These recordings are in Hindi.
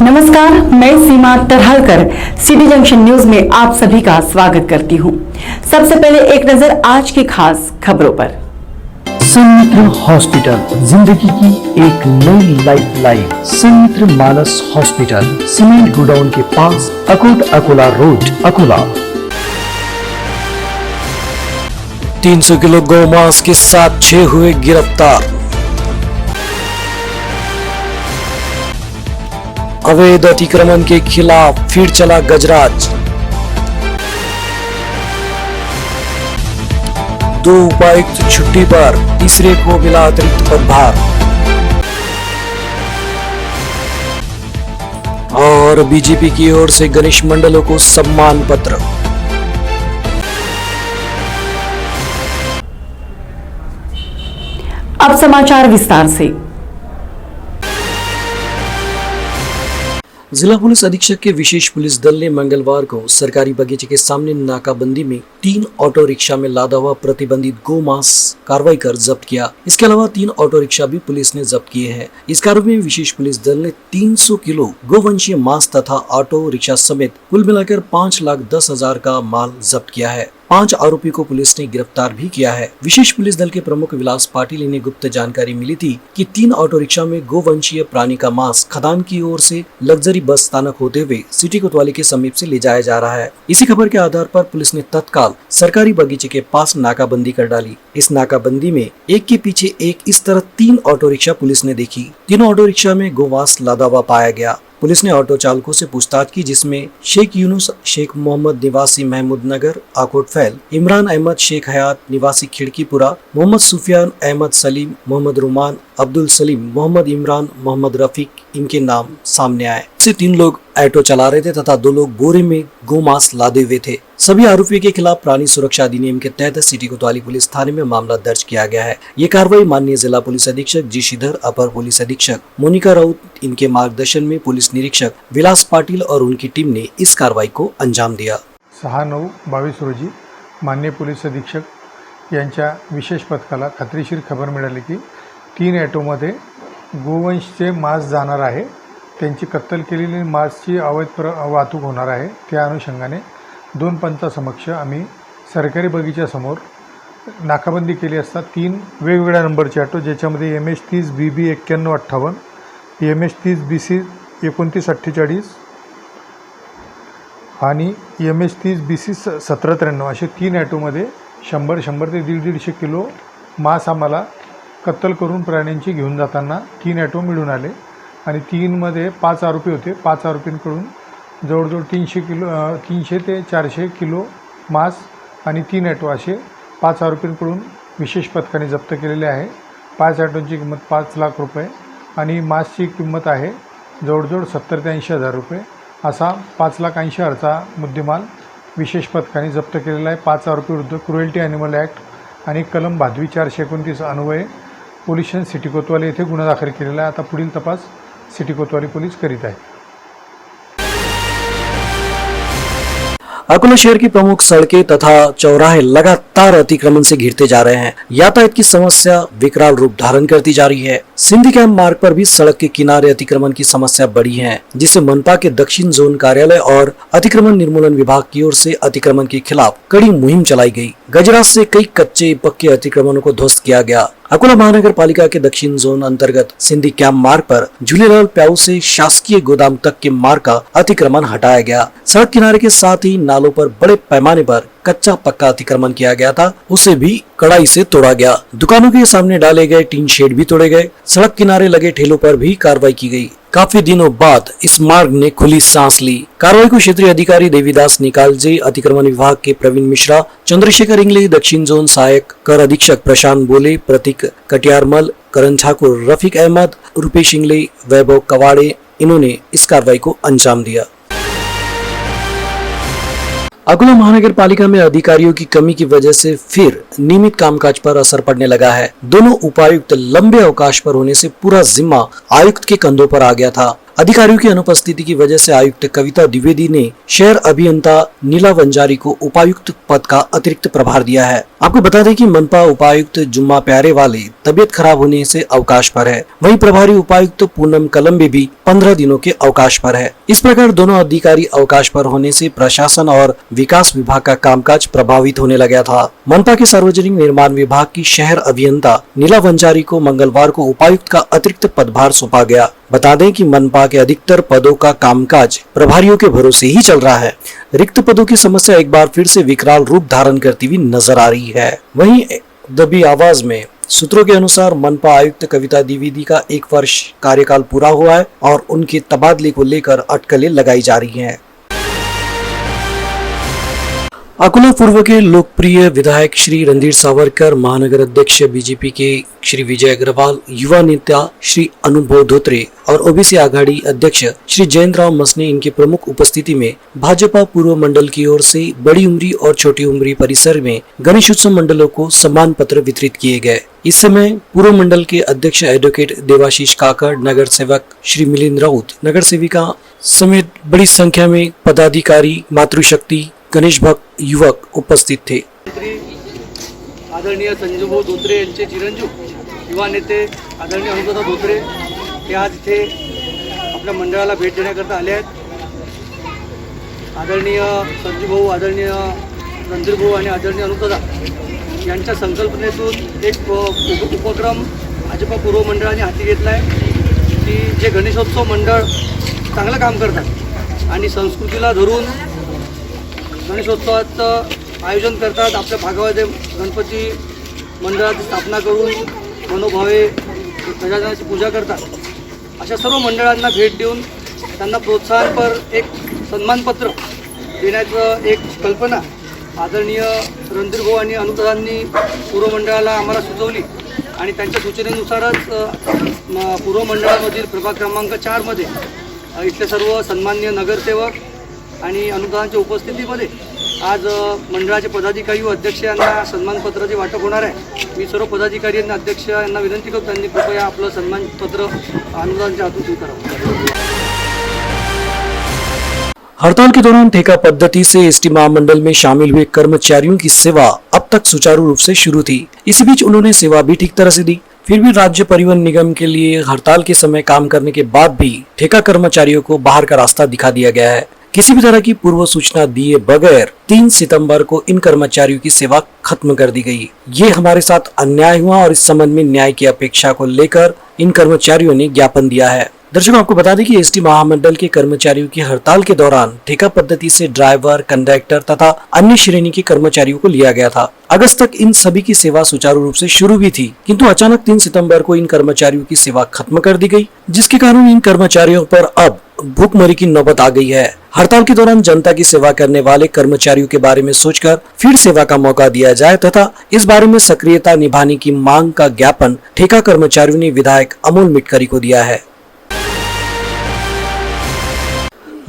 नमस्कार, मैं सीमा तरहलकर सिटी जंक्शन न्यूज में आप सभी का स्वागत करती हूं। सबसे पहले एक नजर आज की खास खबरों पर। संमित्र हॉस्पिटल, जिंदगी की एक नई लाइफ लाइन। संमित्र मानस हॉस्पिटल, सीमेंट गोडाउन के पास, अकोट अकोला रोड, अकोला। 300 किलो गौमांस के साथ 6 हुए गिरफ्तार। अवैध अतिक्रमण के खिलाफ फिर चला गजराज। 2 उपायुक्त छुट्टी पर, तीसरे को मिला अतिरिक्त पदभार। और बीजेपी की ओर से गणेश मंडलों को सम्मान पत्र। अब समाचार विस्तार से। जिला पुलिस अधीक्षक के विशेष पुलिस दल ने मंगलवार को सरकारी बगीचे के सामने नाकाबंदी में 3 ऑटो रिक्शा में लादा हुआ प्रतिबंधित गोमांस कार्रवाई कर जब्त किया। इसके अलावा 3 ऑटो रिक्शा भी पुलिस ने जब्त किए हैं। इस कार्रवाई में विशेष पुलिस दल ने 300 किलो गोवंशीय मांस तथा ऑटो रिक्शा समेत कुल मिलाकर 5,10,000 का माल जब्त किया है। 5 आरोपी को पुलिस ने गिरफ्तार भी किया है। विशेष पुलिस दल के प्रमुख विलास पाटिल ने गुप्त जानकारी मिली थी कि 3 ऑटो रिक्शा में गोवंशीय प्राणी का मांस खदान की ओर से लग्जरी बस स्थानक होते हुए सिटी कोतवाली के समीप से ले जाया जा रहा है। इसी खबर के आधार पर पुलिस ने तत्काल सरकारी बगीचे के पास नाकाबंदी कर डाली। इस नाकाबंदी में एक के पीछे एक इस तरह 3 ऑटो रिक्शा पुलिस ने देखी। तीनों ऑटो रिक्शा में गोमांस लादा हुआ पाया गया। पुलिस ने ऑटो चालकों से पूछताछ की, जिसमें शेख यूनुस शेख मोहम्मद निवासी महमूद नगर आकोट फैल, इमरान अहमद शेख हयात निवासी खिड़कीपुरा, मोहम्मद सुफियान अहमद सलीम, मोहम्मद रुमान, अब्दुल सलीम, मोहम्मद इमरान, मोहम्मद रफीक इनके नाम सामने आए। से 3 लोग ऑटो चला रहे थे तथा 2 लोग बोरे में गोमांस लादे हुए थे। सभी आरोपियों के खिलाफ प्राणी सुरक्षा अधिनियम के तहत सिटी कोतवाली पुलिस थाने में मामला दर्ज किया गया है। ये कार्रवाई माननीय जिला पुलिस अधीक्षक जी श्रीधर, अपर पुलिस अधीक्षक मोनिका राउत, इनके मार्गदर्शन में पुलिस निरीक्षक विलास पाटिल और उनकी टीम ने इस कार्रवाई को अंजाम दिया। 6/9/22 रोजी माननीय पोलीस अधीक्षक यांच्या विशेष पथकाला खात्रीशीर खबर मिळाली की 3 ऑटोमध्ये गोवंशचे मांस जाणार आहे, त्यांची कत्तल केलेली मांसची अवैध वाहतूक होणार आहे। त्या अनुषंगाने 2 पंचासमक्ष आम्ही सरकारी बगीच्यासमोर नाकाबंदी केली असता 3 वेगवेगळ्या नंबरचे ऑटो, ज्याच्यामध्ये MH 30 BB 9158, MH 30 BC 2948 आणि MH 30 BC 1793 असे 3 ऑटोमध्ये 100 ते 150 किलो मांस आम्हाला कत्तल करून प्राण्यांची घेऊन जाताना 3 ऑटो मिळून आले आणि 3मध्ये 5 आरोपी होते। 5 आरोपींकडून जवळजवळ 300 ते 400 किलो मांस आणि 3 ऑटो असे 5 आरोपींकडून विशेष पथकाने जप्त केलेले आहे। 5 ऑटोंची किंमत 5 लाख रुपये आणि मांसची किंमत आहे जवळजवळ 70 ते 80 हजार रुपये। असा 5,80,000चा मुद्देमाल विशेष पथकाने जप्त केलेला आहे। 5 आरोपी विरुद्ध क्रुएल्टी ॲनिमल ॲक्ट आणि कलम 22 429 अन्वये पोलिसांनी सिटी कोतवाली येथे गुन्हा दाखल केलेला आहे। आता पुढील तपास सिटी कोतवाली पोलीस करीत आहेत। अकोला शहर की प्रमुख सड़कें तथा चौराहे लगातार अतिक्रमण से घिरते जा रहे हैं। यातायात की समस्या विकराल रूप धारण करती जा रही है। सिंधी कैंप मार्ग पर भी सड़क के किनारे अतिक्रमण की समस्या बढ़ी है, जिसे मनपा के दक्षिण जोन कार्यालय और अतिक्रमण निर्मूलन विभाग की ओर से अतिक्रमण के खिलाफ कड़ी मुहिम चलाई गई। गजराज से कई कच्चे पक्के अतिक्रमणों को ध्वस्त किया गया। अकोला महानगर पालिका के दक्षिण जोन अंतर्गत सिंधी कैंप मार्ग पर झूलेलाल प्याऊ से शासकीय गोदाम तक के मार्ग का अतिक्रमण हटाया गया। सड़क किनारे के साथ ही नालों पर बड़े पैमाने पर कच्चा पक्का अतिक्रमण किया गया था, उसे भी कड़ाई से तोड़ा गया। दुकानों के सामने डाले गए टीन शेड भी तोड़े गए। सड़क किनारे लगे ठेलों पर भी कार्रवाई की गई। काफी दिनों बाद इस मार्ग ने खुली सांस ली। कार्रवाई को क्षेत्रीय अधिकारी देवीदास निकालजे, अतिक्रमण विभाग के प्रवीण मिश्रा, चंद्रशेखर इंगले, दक्षिण जोन सहायक कर अधीक्षक प्रशांत बोले, प्रतीक कटियारमल, करण ठाकुर, रफीक अहमद, रुपेश इंगले, वैभव कवाड़े, इन्होंने इस कार्रवाई को अंजाम दिया। अकोला महानगर पालिका में अधिकारियों की कमी की वजह से फिर नियमित कामकाज पर असर पड़ने लगा है। दोनों उपायुक्त लंबे अवकाश पर होने से पूरा जिम्मा आयुक्त के कंधों पर आ गया था। अधिकारियों की अनुपस्थिति की वजह से आयुक्त कविता द्विवेदी ने शहर अभियंता नीला वंजारी को उपायुक्त पद का अतिरिक्त प्रभार दिया है। आपको बता दें कि मनपा उपायुक्त जुम्मा प्यारे वाले तबियत खराब होने से अवकाश पर है, वहीं प्रभारी उपायुक्त पूनम कलम्बे भी 15 दिनों के अवकाश पर है। इस प्रकार दोनों अधिकारी अवकाश पर होने से प्रशासन और विकास विभाग का कामकाज प्रभावित होने लगा था। मनपा के सार्वजनिक निर्माण विभाग की शहर अभियंता नीला वंजारी को मंगलवार को उपायुक्त का अतिरिक्त पदभार सौंपा गया। बता दें कि मनपा के अधिकतर पदों का कामकाज प्रभारियों के भरोसे ही चल रहा है। रिक्त पदों की समस्या एक बार फिर से विकराल रूप धारण करती हुई नजर आ रही है। वहीं दबी आवाज में सूत्रों के अनुसार मनपा आयुक्त कविता द्विवेदी का 1 वर्ष कार्यकाल पूरा हुआ है और उनके तबादले को लेकर अटकलें लगाई जा रही हैं। अकोला पूर्व के लोकप्रिय विधायक श्री रणधीर सावरकर, महानगर अध्यक्ष बीजेपी के श्री विजय अग्रवाल, युवा नेता श्री अनुभव धोत्रे और ओबीसी आघाड़ी अध्यक्ष श्री जयंतराव मसने इनके प्रमुख उपस्थिति में भाजपा पूर्व मंडल की ओर से बड़ी उमरी और छोटी उमरी परिसर में गणेश उत्सव मंडलों को सम्मान पत्र वितरित किए गए। इस समय पूर्व मंडल के अध्यक्ष एडवोकेट देवाशीष काकड़, नगर सेवक श्री मिलिंद राउत, नगर सेविका समेत बड़ी संख्या में पदाधिकारी, मातृशक्ति, गणेश भक्त, युवक उपस्थित थे। आदरणीय संजूभाऊ धोत्रे यांचे चिरंजीव युवा नेते आदरणीय अनुपदा धोत्रे हे आज इथे आपल्या मंडळाला भेट देण्याकरता आले आहेत। आदरणीय संजूभाऊ, आदरणीय रणधीरभाऊ आणि आदरणीय अनुपदा यांच्या संकल्पनेतून एक उपक्रम भाजपा पूर्व मंडळाने हाती घेतला आहे की जे गणेशोत्सव मंडळ चांगलं काम करतात आणि संस्कृतीला धरून गणेशोत्सवाचं आयोजन करतात, आपल्या भागामध्ये गणपती मंडळाची स्थापना करून मनोभावे गजाननाची पूजा करतात। अशा सर्व मंडळांना भेट देऊन त्यांना प्रोत्साहनपर एक सन्मानपत्र देण्याचं एक कल्पना आदरणीय रणधीरभाऊ आणि अनुदादांनी पूर्व मंडळाला आम्हाला सुचवली आणि त्यांच्या सूचनेनुसारच पूर्व मंडळामधील प्रभाग क्रमांक 4 मध्ये इथले सर्व सन्माननीय नगरसेवक आणि अनुदानाच्या उपस्थितीमध्ये आज मंडळाचे पदाधिकारी व अध्यक्ष यांना सन्मानपत्राचे वाटप होणार आहे। मी सर्व पदाधिकारी आणि अध्यक्ष यांना विनंती करतो त्यांनी कृपया आपलं सन्मानपत्र अनुदानाच्या हातून स्वीकारावं। हड़ताल के दौरान ठेका पद्धति से एसटी महामंडल में शामिल हुए कर्मचारियों की सेवा अब तक सुचारू रूप से शुरू थी। इसी बीच उन्होंने सेवा भी ठीक तरह से दी। फिर भी राज्य परिवहन निगम के लिए हड़ताल के समय काम करने के बाद भी ठेका कर्मचारियों को बाहर का रास्ता दिखा दिया गया है। किसी भी तरह की पूर्व सूचना दिए बगैर 3 सितंबर को इन कर्मचारियों की सेवा खत्म कर दी गई। ये हमारे साथ अन्याय हुआ और इस संबंध में न्याय की अपेक्षा को लेकर इन कर्मचारियों ने ज्ञापन दिया है। दर्शकों, आपको बता दें कि एसटी महामंडल के कर्मचारियों की हड़ताल के दौरान ठेका पद्धति से ड्राइवर, कंडक्टर तथा अन्य श्रेणी के कर्मचारियों को लिया गया था। अगस्त तक इन सभी की सेवा सुचारू रूप से शुरू भी थी, किंतु अचानक 3 सितंबर को इन कर्मचारियों की सेवा खत्म कर दी गई, जिसके कारण इन कर्मचारियों पर अब भूखमरी की नौबत आ गई है। हड़ताल के दौरान जनता की सेवा करने वाले कर्मचारियों के बारे में सोचकर फिर सेवा का मौका दिया जाए तथा इस बारे में सक्रियता निभाने की मांग का ज्ञापन ठेका कर्मचारियों ने विधायक अमोल मिटकरी को दिया है।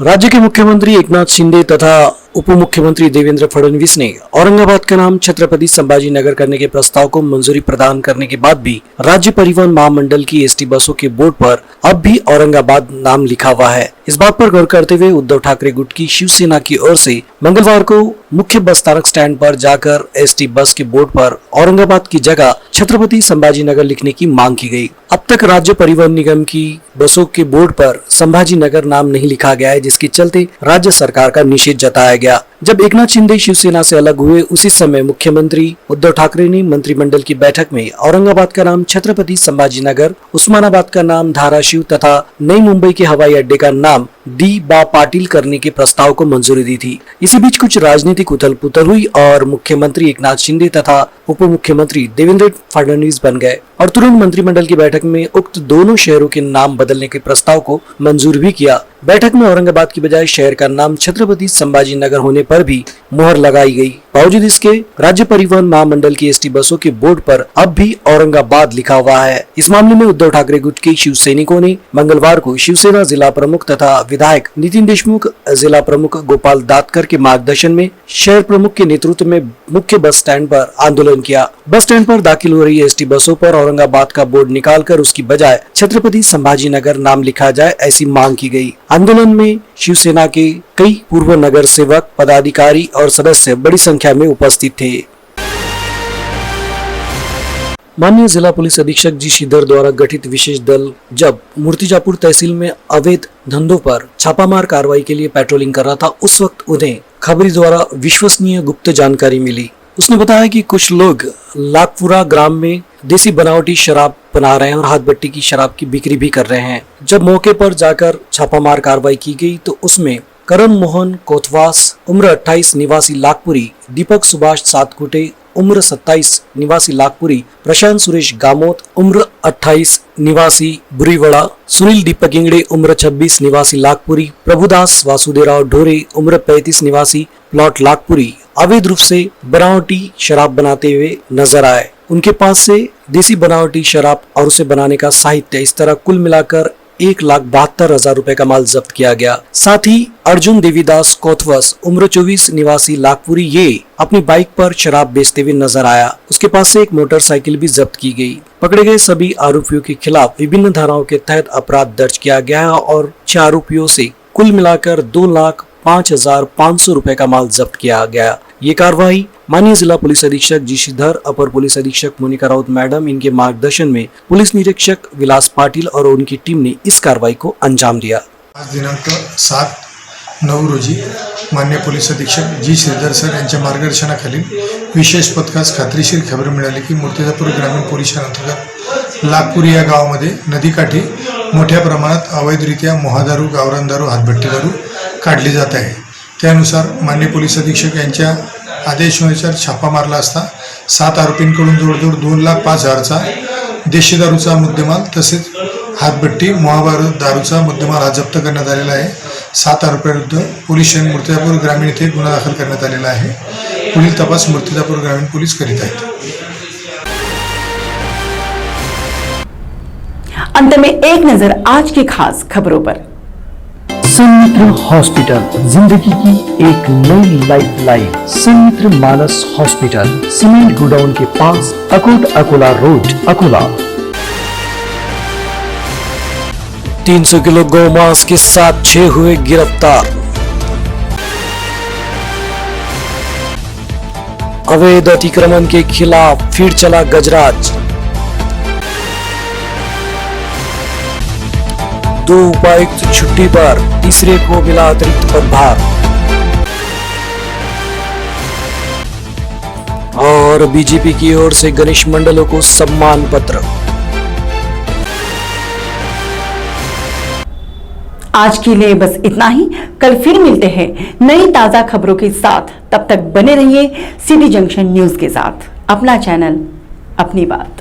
राज्य के मुख्यमंत्री एकनाथ शिंदे तथा उप मुख्यमंत्री देवेंद्र फडणवीस ने औरंगाबाद का नाम छत्रपति संभाजी नगर करने के प्रस्ताव को मंजूरी प्रदान करने के बाद भी राज्य परिवहन महामंडल की एसटी बसों के बोर्ड पर अब भी औरंगाबाद नाम लिखा हुआ है। इस बात पर गौर करते हुए उद्धव ठाकरे गुट की शिवसेना की ओर से मंगलवार को मुख्य बस स्थानक स्टैंड पर जाकर एसटी बस के बोर्ड पर औरंगाबाद की जगह छत्रपति संभाजी नगर लिखने की मांग की गई। अब तक राज्य परिवहन निगम की बसों के बोर्ड पर संभाजी नगर नाम नहीं लिखा गया है, जिसके चलते राज्य सरकार का निषेध जताया गया। जब एकनाथ शिंदे शिवसेना से अलग हुए उसी समय मुख्यमंत्री उद्धव ठाकरे ने मंत्रिमंडल की बैठक में औरंगाबाद का नाम छत्रपति संभाजी नगर, उस्मानाबाद का नाम धाराशिव तथा नई मुंबई के हवाई अड्डे का नाम डी बा पाटिल करने के प्रस्ताव को मंजूरी दी थी। इसी बीच कुछ राजनीतिक उथल पुथल हुई और मुख्यमंत्री एकनाथ शिंदे तथा उप मुख्यमंत्री देवेंद्र फडणवीस बन गए और तुरंत मंत्रिमंडल की बैठक में उक्त दोनों शहरों के नाम बदलने के प्रस्ताव को मंजूर भी किया। बैठक में औरंगाबाद की बजाय शहर का नाम छत्रपति संभाजी नगर होने पर भी मुहर लगाई गई। बावजूद इसके राज्य परिवहन महामंडल की एसटी बसों के बोर्ड पर अब भी औरंगाबाद लिखा हुआ है। इस मामले में उद्धव ठाकरे गुट के शिव सैनिकों ने मंगलवार को शिवसेना जिला प्रमुख तथा विधायक नितिन देशमुख, जिला प्रमुख गोपाल दातकर के मार्गदर्शन में शहर प्रमुख के नेतृत्व में मुख्य बस स्टैंड पर आंदोलन किया। बस स्टैंड पर दाखिल हो रही एसटी बसों पर औरंगाबाद का बोर्ड निकालकर उसकी बजाय छत्रपति संभाजीनगर नाम लिखा जाए, ऐसी मांग की गई। आंदोलन में शिवसेना के कई पूर्व नगर सेवक, पदाधिकारी और सदस्य बड़ी संख्या में उपस्थित थे। माननीय जिला पुलिस अधीक्षक जी श्रीधर द्वारा गठित विशेष दल जब मूर्तिजापुर तहसील में अवैध धंधों पर छापामार कार्रवाई के लिए पेट्रोलिंग कर रहा था, उस वक्त उन्हें खबरी द्वारा विश्वसनीय गुप्त जानकारी मिली। उसने बताया कि कुछ लोग लाखपुरा ग्राम में देसी बनावटी शराब बना रहे हैं और हाथ भट्टी की शराब की बिक्री भी कर रहे हैं। जब मौके पर जाकर छापामार कार्रवाई की गई तो उसमें करण मोहन कोतवास उम्र 28 निवासी लाखपुरी, दीपक सुभाष सातकुटे उम्र 27 निवासी लाखपुरी, प्रशांत सुरेश गामोत उम्र 28 निवासी बुरीवड़ा, सुनील दीपक इंगड़े उम्र 26 निवासी लाखपुरी, प्रभुदास वासुदेवराव ढोरे उम्र 35 निवासी प्लॉट लाखपुरी अवैध रूप से बनावटी शराब बनाते हुए नजर आए। उनके पास से देसी बनावटी शराब और उसे बनाने का साहित्य, इस तरह कुल मिलाकर 1,72,000 रुपए का माल जब्त किया गया। साथ ही अर्जुन देवीदास कोथवस उम्र 24 निवासी लाखपुरी ये अपनी बाइक पर शराब बेचते हुए नजर आया। उसके पास से एक मोटरसाइकिल भी जब्त की गई। पकड़े गए सभी आरोपियों के खिलाफ विभिन्न धाराओं के तहत अपराध दर्ज किया गया है और 6 आरोपियों से कुल मिलाकर 2,05,500 रुपए का माल जब्त किया गया। ये कार्रवाई माननीय जिला पुलिस अधीक्षक जी श्रीधर, अपर पुलिस अधीक्षक मोनिका राउत मैडम, इनके मार्गदर्शन में पुलिस निरीक्षक विलास पाटिल और उनकी टीम ने इस कार्रवाई को अंजाम दिया। आज दिनांक 7/9 रोजी माननीय पोलीस अधीक्षक जी श्रीधर सर यांच्या मार्गदर्शनाखाली विशेष पथकास खात्रीशीर खबर मिळाली की मूर्तिजापूर ग्रामीण पोलिसांतर्गत लाखपुरी या गावामध्ये नदीकाठी मोठ्या प्रमाणात अवैधरित्या मोहादारू, गावरान दारू, हातभट्टी दारू काढली जात आहे। त्यानुसार माननीय पोलीस अधीक्षक यांच्या आदेशानुसार छापा मारला असता 7 आरोपींकडून जवळजवळ 2,05,000चा देशी दारूचा मुद्देमाल तसेच हातभट्टी मोहादारू दारूचा मुद्देमाल हा जप्त करण्यात आलेला आहे। 7 आरोपींविरुद्ध पोलीस स्टेशन मूर्तिजापूर ग्रामीण येथे गुन्हा दाखल करण्यात आलेला आहे। पुढील तपास मूर्तिजापूर ग्रामीण पोलीस करीत आहेत। अंत में एक नजर आज की खास खबरों पर। संमित्र हॉस्पिटल, जिंदगी की एक नई लाइफ लाइन। संमित्र मानस हॉस्पिटल, सीमेंट गोडाउन के पास, अकोट अकोला रोड, अकोला। 300 किलो गौमांस के साथ 6 हुए गिरफ्तार। अवैध अतिक्रमण के खिलाफ फिर चला गजराज। 2 उपायुक्त छुट्टी पर, तीसरे को मिला अतिरिक्त पदभार। और बीजेपी की ओर से गणेश मंडलों को सम्मान पत्र। आज के लिए बस इतना ही। कल फिर मिलते हैं नई ताजा खबरों के साथ। तब तक बने रहिए सिटी जंक्शन न्यूज के साथ। अपना चैनल, अपनी बात।